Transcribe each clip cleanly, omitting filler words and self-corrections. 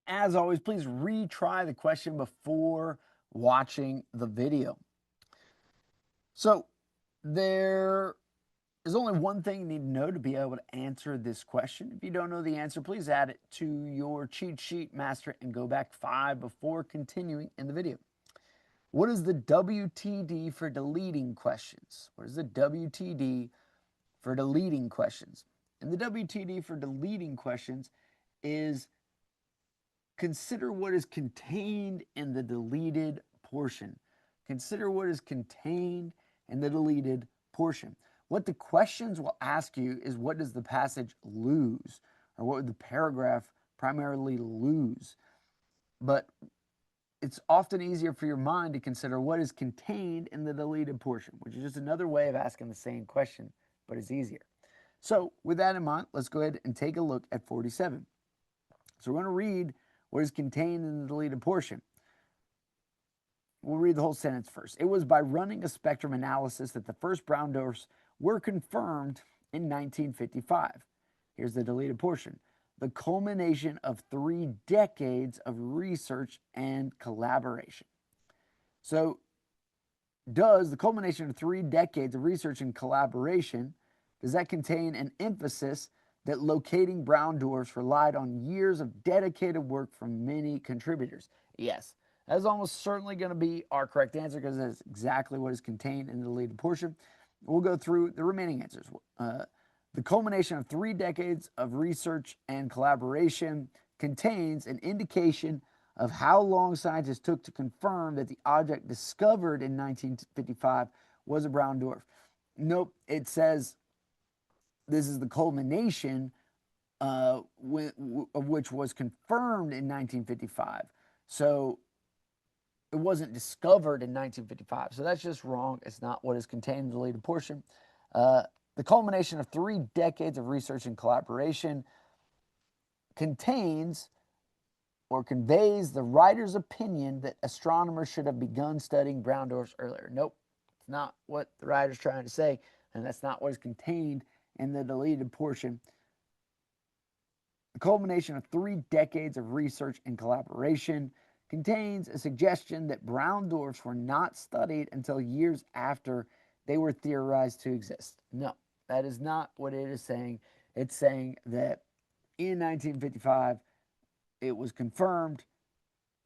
As always, please retry the question before watching the video. So there is only one thing you need to know to be able to answer this question. If you don't know the answer, please add it to your cheat sheet, master it, and go back 5 before continuing in the video. What is the WTD for deleting questions? What is the WTD for deleting questions? And the WTD for deleting questions is consider what is contained in the deleted portion. Consider what is contained in the deleted portion. What the questions will ask you is, what does the passage lose? Or what would the paragraph primarily lose? But it's often easier for your mind to consider what is contained in the deleted portion, which is just another way of asking the same question, but it's easier. So with that in mind, let's go ahead and take a look at 47. So we're going to read what is contained in the deleted portion. We'll read the whole sentence first. It was by running a spectrum analysis that the first brown dwarfs were confirmed in 1955. Here's the deleted portion. The culmination of 3 decades of research and collaboration. So, does the culmination of 3 decades of research and collaboration, does that contain an emphasis that locating brown dwarfs relied on years of dedicated work from many contributors? Yes. That is almost certainly going to be our correct answer because that's exactly what is contained in the deleted portion. We'll go through the remaining answers. The culmination of 3 decades of research and collaboration contains an indication of how long scientists took to confirm that the object discovered in 1955 was a brown dwarf. Nope, it says this is the culmination of which was confirmed in 1955. So it wasn't discovered in 1955. So that's just wrong. It's not what is contained in the deleted portion. The culmination of 3 decades of research and collaboration contains or conveys the writer's opinion that astronomers should have begun studying brown dwarfs earlier. Nope, it's not what the writer's trying to say, and that's not what is contained in the deleted portion. The culmination of 3 decades of research and collaboration contains a suggestion that brown dwarfs were not studied until years after they were theorized to exist. No, that is not what it is saying. It's saying that in 1955, it was confirmed,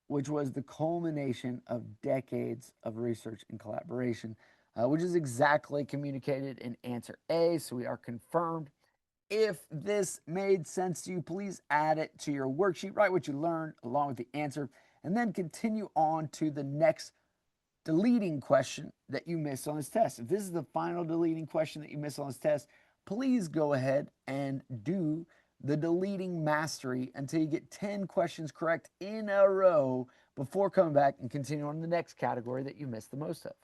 which was the culmination of decades of research and collaboration, which is exactly communicated in answer A. So we are confirmed. If this made sense to you, please add it to your worksheet, write what you learned along with the answer, and then continue on to the next deleting question that you missed on this test. If this is the final deleting question that you missed on this test, please go ahead and do the deleting mastery until you get 10 questions correct in a row before coming back and continue on to the next category that you missed the most of.